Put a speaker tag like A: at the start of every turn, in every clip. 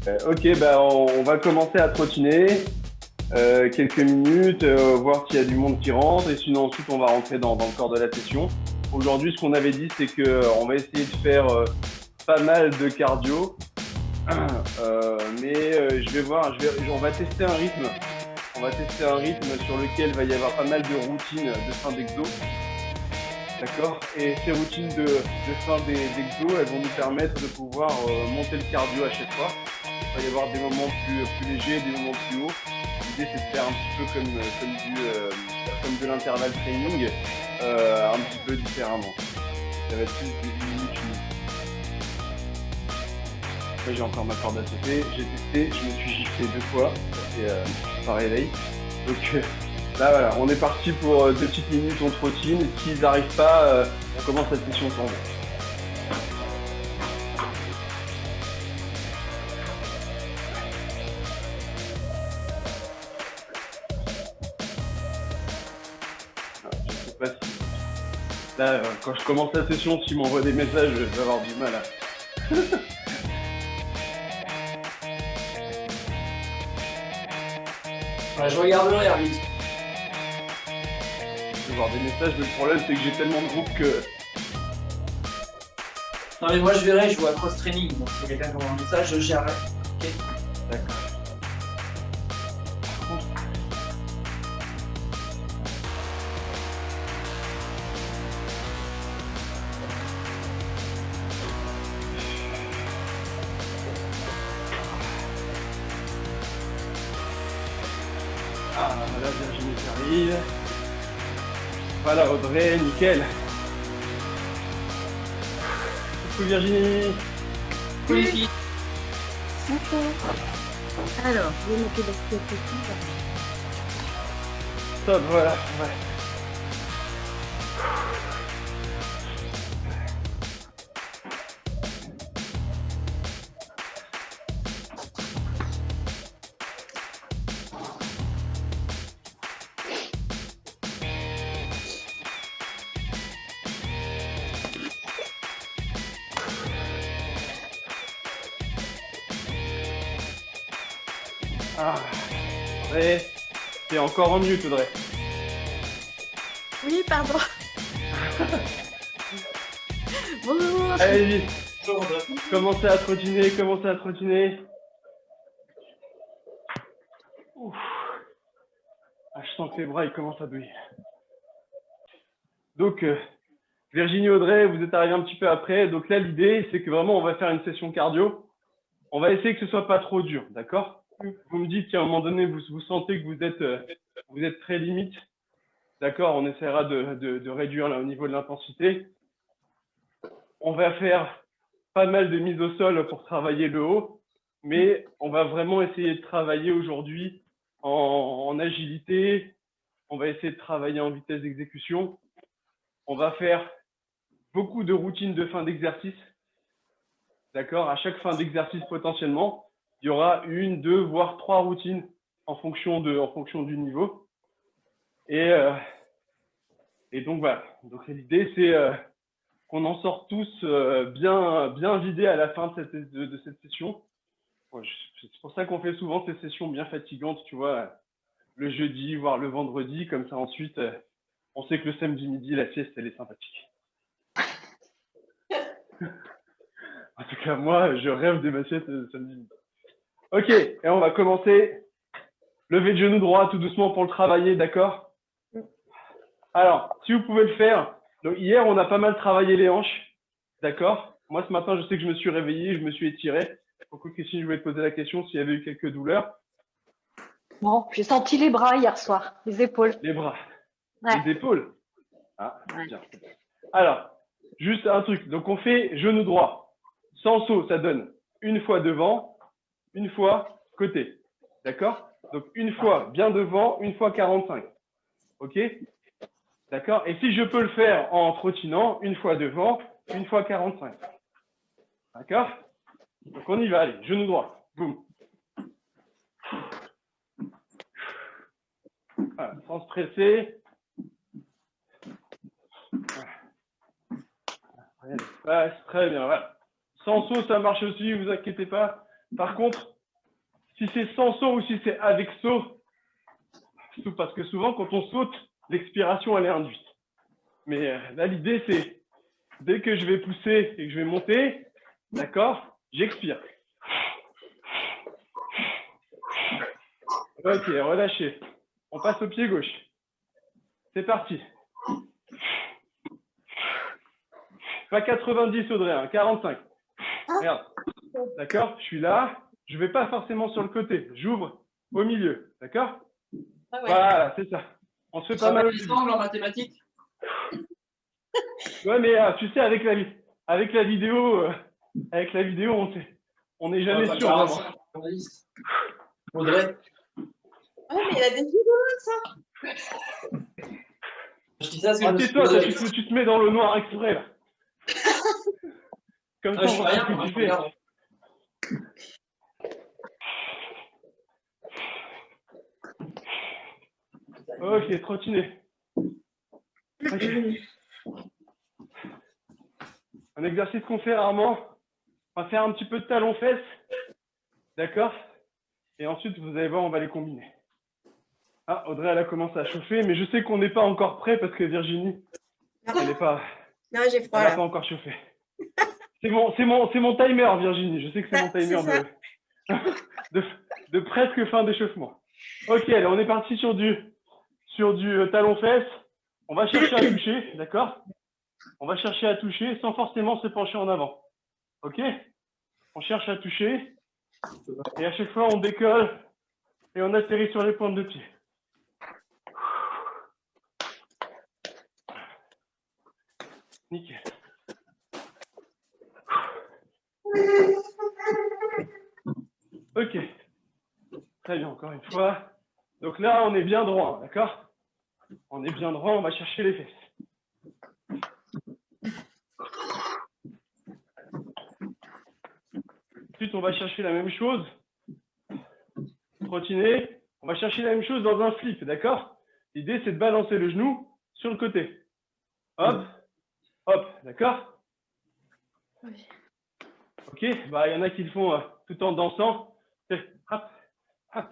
A: Ok, bah, on va commencer à trottiner quelques minutes, voir s'il y a du monde qui rentre, et sinon ensuite on va rentrer dans le corps de la session. Aujourd'hui, ce qu'on avait dit, c'est que on va essayer de faire pas mal de cardio, mais je vais voir, on va tester un rythme. On va tester un rythme sur lequel va y avoir pas mal de routines de fin d'exo. D'accord. Et ces routines de fin d'exo, elles vont nous permettre de pouvoir monter le cardio à chaque fois. Il va y avoir des moments plus légers, des moments plus hauts. L'idée, c'est de faire un petit peu comme de l'intervalle training, un petit peu différemment. Ça va être plus des minutes. Là, j'ai encore ma corde à sauter. J'ai testé, je me suis giflé 2 fois. C'est pas réveil. Donc là, voilà, on est parti pour 2 petites minutes, on trottine. S'ils n'arrivent pas, on commence la session sans eux. Je sais pas si... Là, quand je commence la session, s'ils m'envoient des messages, je vais avoir du mal à...
B: Je regarderai, Arvid.
A: Je vais avoir des messages, mais le problème, c'est que j'ai tellement de groupes que...
B: Non mais moi je verrai, je joue à cross-training, donc si quelqu'un qui envoie un message, je gérerai. Ok.
A: D'accord. Ah, là, Virginie qui arrive. Voilà, Audrey, nickel. Coucou Virginie.
B: Oui.
C: Bonjour. Alors, je vais noter l'aspect petit.
A: Top, voilà. Ouais. Ah, Audrey, t'es encore en mute, Audrey.
C: Oui, pardon. Bonjour.
A: Allez, vite. Commencez à trottiner, commencez à trottiner. Ouf. Ah, je sens que les bras, ils commencent à douiller. Donc, Virginie, Audrey, vous êtes arrivés un petit peu après. Donc là, l'idée, c'est que vraiment, on va faire une session cardio. On va essayer que ce soit pas trop dur, d'accord? Vous me dites qu'à un moment donné, vous sentez que vous êtes très limite. D'accord, on essaiera de réduire là, au niveau de l'intensité. On va faire pas mal de mises au sol pour travailler le haut, mais on va vraiment essayer de travailler aujourd'hui en agilité. On va essayer de travailler en vitesse d'exécution. On va faire beaucoup de routines de fin d'exercice. D'accord, à chaque fin d'exercice potentiellement, il y aura 1, 2, voire 3 routines en fonction du niveau. Et donc voilà. Donc l'idée, c'est qu'on en sort tous bien vidés à la fin de cette session. C'est pour ça qu'on fait souvent ces sessions bien fatigantes, tu vois, le jeudi, voire le vendredi. Comme ça, ensuite, on sait que le samedi midi, la sieste, elle est sympathique. En tout cas, moi, je rêve de ma sieste samedi midi. Ok, et on va commencer. Lever le genou droit tout doucement pour le travailler, d'accord? Alors, si vous pouvez le faire, donc hier, on a pas mal travaillé les hanches, d'accord? Moi, ce matin, je sais que je me suis réveillé, je me suis étiré. Pourquoi, Christine, je voulais te poser la question s'il y avait eu quelques douleurs.
C: Bon, j'ai senti les bras hier soir, les épaules.
A: Les bras,
C: Ouais.
A: les épaules. Ah,
C: Ouais.
A: bien. Alors, juste un truc. Donc, on fait genou droit. Sans saut, ça donne une fois devant, une fois côté. D'accord? Donc, une fois bien devant, une fois 45. OK? D'accord? Et si je peux le faire en trottinant, une fois devant, une fois 45. D'accord? Donc, on y va. Allez, genou droit. Boum. Voilà, sans stresser. Voilà. Très bien. Voilà. Sans saut, ça marche aussi, vous inquiétez pas. Par contre, si c'est sans saut ou si c'est avec saut. Parce que souvent, quand on saute, l'expiration, elle est induite. Mais là, l'idée, c'est dès que je vais pousser et que je vais monter, d'accord, j'expire. Ok, relâchez. On passe au pied gauche. C'est parti. Pas 90, Audrey, hein, 45. Regarde. D'accord? Je suis là. Je ne vais pas forcément sur le côté. J'ouvre au milieu. D'accord?
B: Ah ouais.
A: Voilà, c'est ça. On se fait pas mal au début.
B: En mathématiques.
A: Ouais, mais tu sais, avec la vidéo, on n'est jamais sûr, vraiment.
B: Audrey.
C: Ah, mais il a des vidéos, ça.
B: Je dis ça parce que je me suis
A: Tais-toi,
B: posé
A: tu te mets dans le noir exprès, là. Comme ça,
B: je
A: on
B: fais
A: voit
B: rien,
A: ce que
B: moi,
A: tu
B: je
A: fais.
B: regarde.
A: Ok, trottiner. Un exercice qu'on fait rarement. On va faire un petit peu de talons-fesses. D'accord? Et ensuite, vous allez voir, on va les combiner. Ah, Audrey, elle a commencé à chauffer, mais je sais qu'on n'est pas encore prêt parce que Virginie, elle n'est pas,
C: Non, j'ai froid,
A: elle n'a
C: là.
A: pas encore chauffé. C'est mon timer, Virginie. Je sais que c'est mon timer de presque fin d'échauffement. Ok, allez, on est parti sur du talon-fesse. On va chercher à toucher, d'accord? On va chercher à toucher sans forcément se pencher en avant. Ok? On cherche à toucher. Et à chaque fois, on décolle et on atterrit sur les pointes de pied. Nickel. Ok. Très bien, encore une fois. Donc là, on est bien droit, d'accord? On est bien droit, on va chercher les fesses. Ensuite, on va chercher la même chose. Trottiner. On va chercher la même chose dans un flip, d'accord? L'idée, c'est de balancer le genou sur le côté. Hop, hop, d'accord? Ok, bah, il y en a qui le font tout en dansant. Hop, hop.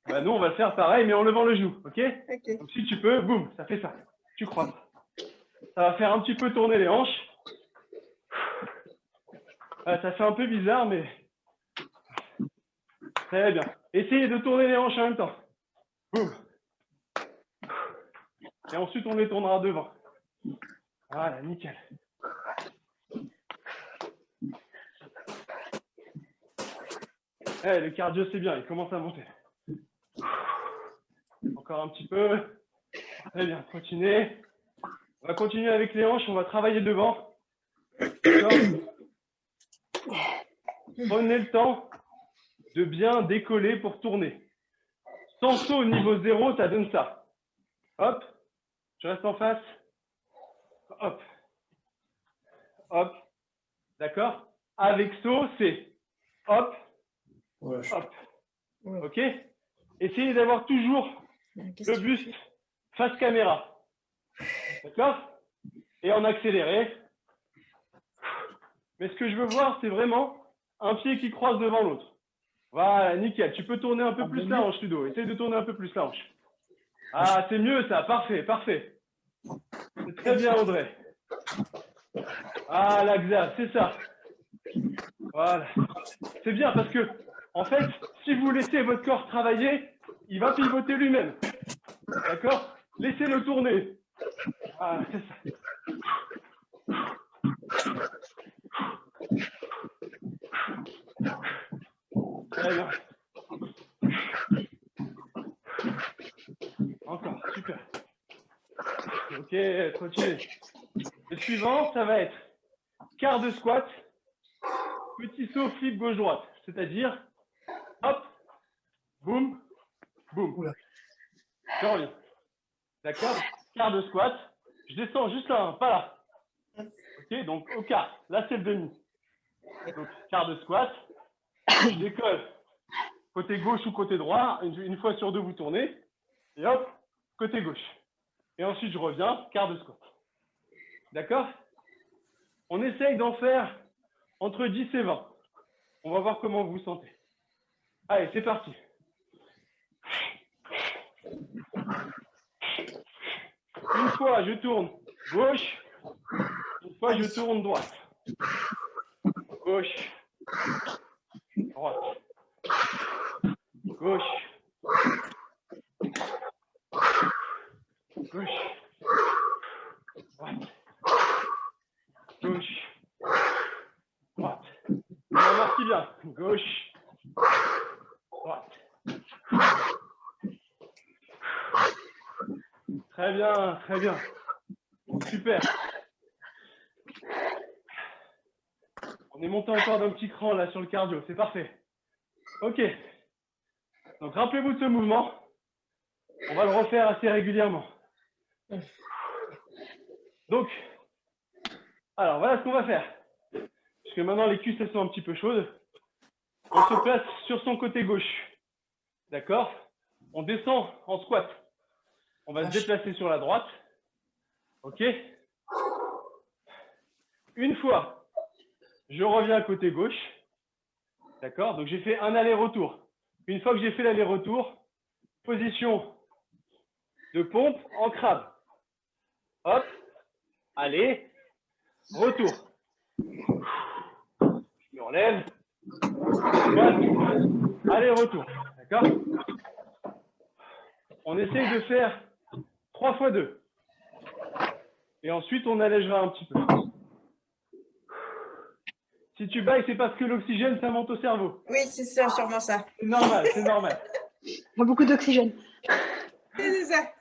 A: Bah, nous, on va le faire pareil, mais en levant le genou, ok?
C: Ok.
A: Donc, si tu peux, boum, ça fait ça. Tu croises. Ça va faire un petit peu tourner les hanches. Ça fait un peu bizarre, mais très bien. Essayez de tourner les hanches en même temps. Boum. Et ensuite, on les tournera devant. Voilà, nickel. Le cardio, c'est bien, il commence à monter. Encore un petit peu. Très bien, continuez. On va continuer avec les hanches, on va travailler devant. Prenez le temps de bien décoller pour tourner. Sans saut au niveau 0, ça donne ça. Hop, je reste en face. Hop, hop. D'accord? Avec saut, c'est hop, hop. Ok? Essayez d'avoir toujours le buste face caméra. D'accord? Et en accéléré. Mais ce que je veux voir, c'est vraiment un pied qui croise devant l'autre. Voilà, nickel. Tu peux tourner un peu plus la hanche, Ludo. Essaye de tourner un peu plus la hanche. Ah, c'est mieux ça. Parfait, parfait. C'est très bien, Audrey. Ah, l'axa, c'est ça. Voilà. C'est bien parce que, en fait, si vous laissez votre corps travailler, il va pivoter lui-même. D'accord? Laissez-le tourner. Ah, c'est ça. Très bien. Encore, super. Ok, continuez. Le suivant, ça va être quart de squat, petit saut flip gauche-droite. C'est-à-dire, hop, boum, boum. Je reviens. D'accord? Quart de squat. Je descends juste là, pas là. Ok, donc au quart. Là, c'est le demi. Donc, quart de squat. Je décolle côté gauche ou côté droit. Une fois sur deux, vous tournez. Et hop, côté gauche. Et ensuite, je reviens, quart de squat. D'accord? On essaye d'en faire entre 10 et 20. On va voir comment vous vous sentez. Allez, c'est parti. Une fois, je tourne gauche. Une fois, je tourne droite. Gauche. Droite. Gauche. Gauche. Droite. Gauche. Droite. On amortit bien. Gauche. Droite. Très bien, très bien. Super. On est monté encore d'un petit cran là sur le cardio, c'est parfait. Ok. Donc rappelez-vous de ce mouvement. On va le refaire assez régulièrement. Donc, alors voilà ce qu'on va faire. Parce que maintenant les cuisses elles sont un petit peu chaudes. On se place sur son côté gauche. D'accord? On descend en squat. On va se déplacer sur la droite. Ok? Une fois, je reviens côté gauche. D'accord? Donc j'ai fait un aller-retour. Une fois que j'ai fait l'aller-retour, position de pompe en crabe. Hop, allez, retour. Je me relève. Squat, aller-retour. D'accord? On essaye de faire 3 fois 2. Et ensuite, on allègera un petit peu. Si tu bailles, c'est parce que l'oxygène, ça monte au cerveau.
D: Oui, c'est ça, sûrement ça.
A: C'est normal, c'est normal.
C: Il y a beaucoup d'oxygène.
D: C'est ça.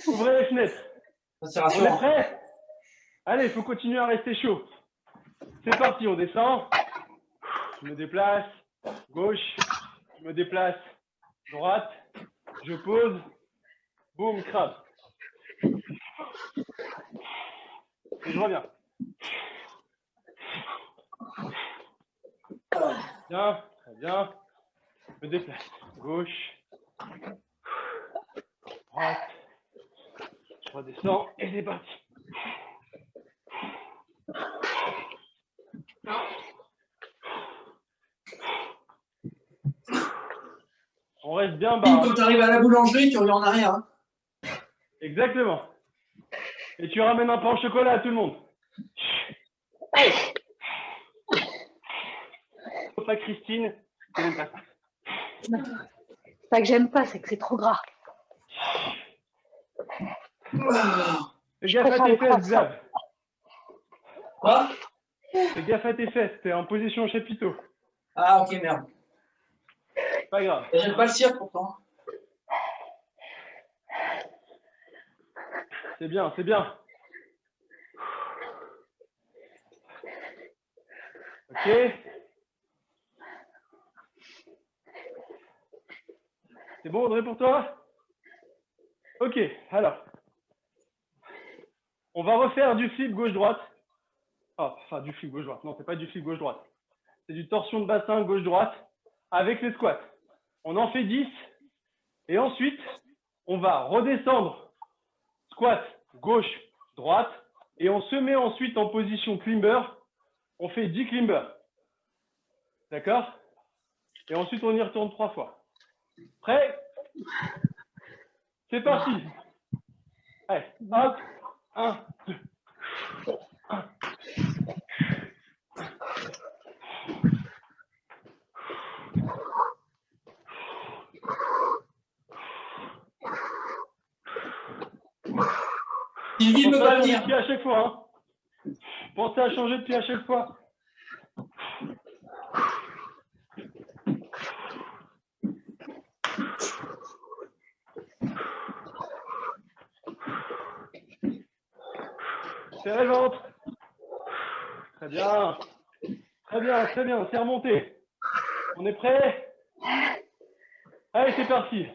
A: Ouvrez les fenêtres.
B: C'est
A: On est
B: rassurant.
A: prêt? Allez, il faut continuer à rester chaud. C'est parti, on descend. Je me déplace. Gauche. Je me déplace. Droite. Je pose. Boum, crabe. Et je reviens. Bien, très bien. Je me déplace. Gauche. Droite. Je redescends et c'est parti. On reste bien bas.
B: Quand tu arrives à la boulangerie, tu reviens en arrière. Hein.
A: Exactement. Et tu ramènes un pain au chocolat à tout le monde. Allez. Pas Christine, tu n'aimes pas ça.
C: C'est pas que j'aime pas, c'est que c'est trop gras.
A: Fais gaffe à tes fesses, Xav.
B: Quoi?
A: Fais gaffe à tes fesses, t'es en position chapiteau.
B: Ah, ok, merde.
A: Pas grave.
B: J'aime pas le cirque pourtant.
A: C'est bien, c'est bien. Ok. C'est bon, Audrey, pour toi? Ok, alors. On va refaire du flip gauche-droite. Ah, enfin, du flip gauche-droite. Non, c'est pas du flip gauche-droite. C'est du torsion de bassin gauche-droite avec les squats. On en fait 10. Et ensuite, on va redescendre. Squat, gauche, droite. Et on se met ensuite en position climber. On fait 10 climbers. D'accord? Et ensuite, on y retourne 3 fois. Prêt? C'est parti. Allez, hop. 1, 2. 1.
B: Sylvie ne
A: Pensez
B: veut
A: à
B: pas
A: changer
B: venir.
A: de pied à chaque fois. Hein. Pensez à changer de pied à chaque fois. Serrez le ventre. Très bien. Très bien, très bien. C'est remonté. On est prêt? Allez, c'est parti.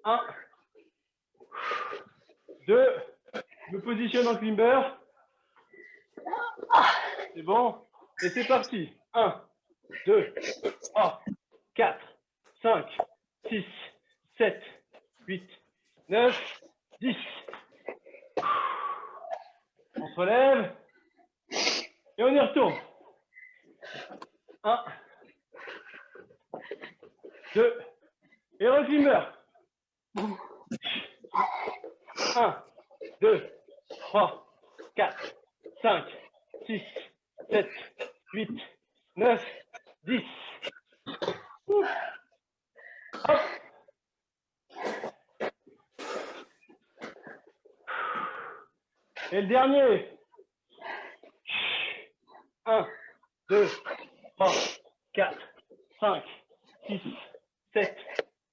A: 1. 2. Je me positionne en climber. C'est bon? Et c'est parti. 1, 2, 3, 4, 5, 6, 7, 8, 9, 10. On se relève. Et on y retourne. 1, 2. Et reclimber. 1, 2, 3, 4, 5, 6, 7, 8, 9, 10. Ouf. Hop. Et le dernier. 1, 2, 3, 4, 5, 6, 7,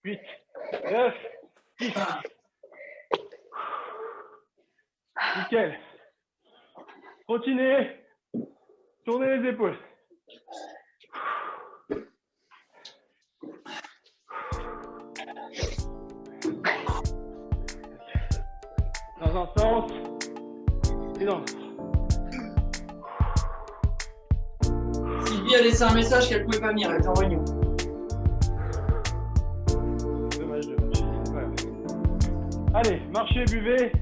A: 8, 9, 10. Nickel. Continuez. Tournez les épaules. Dans un sens et dans l'autre.
B: Sylvie a laissé un message qu'elle pouvait pas venir, elle était en réunion.
A: Dommage. Ouais. Allez, marchez, buvez.